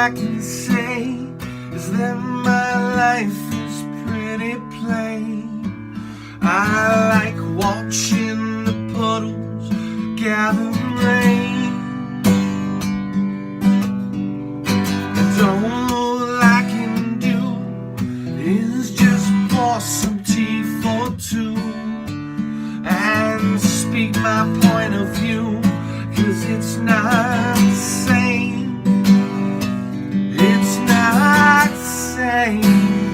I can say is that my life is pretty plain. I like watching the puddles gather rain. And all I can do is just pour some tea for two and speak my point of view, 'cause it's not sane. It's not sane.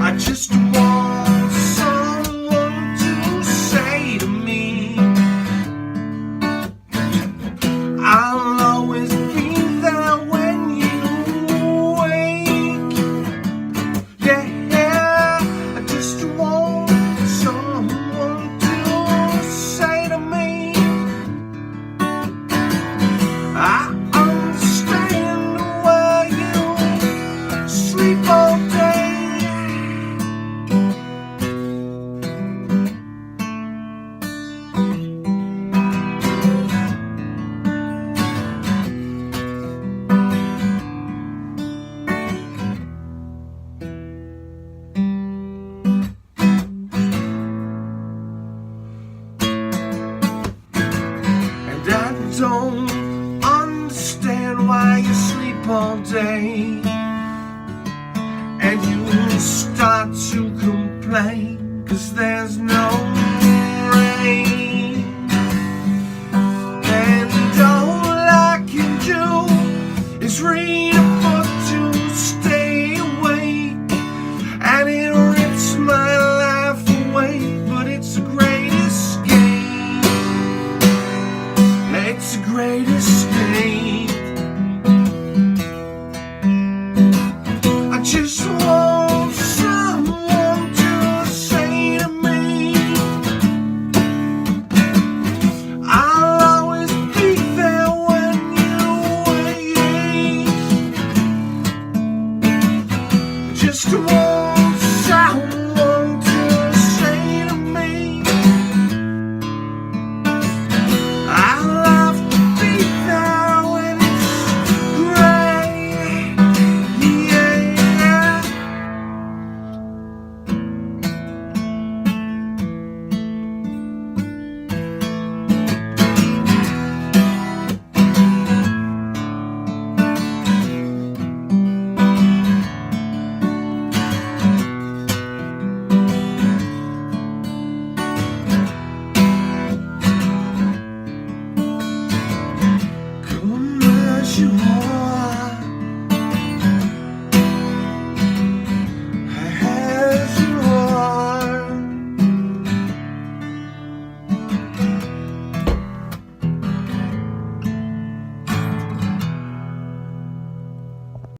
I just want someone to say to me, I'll always be there when you wake. Yeah, I just want someone to say to me, I understand why you sleep all day. And I don't understand why you sleep all day, and you start to complain 'cause there's no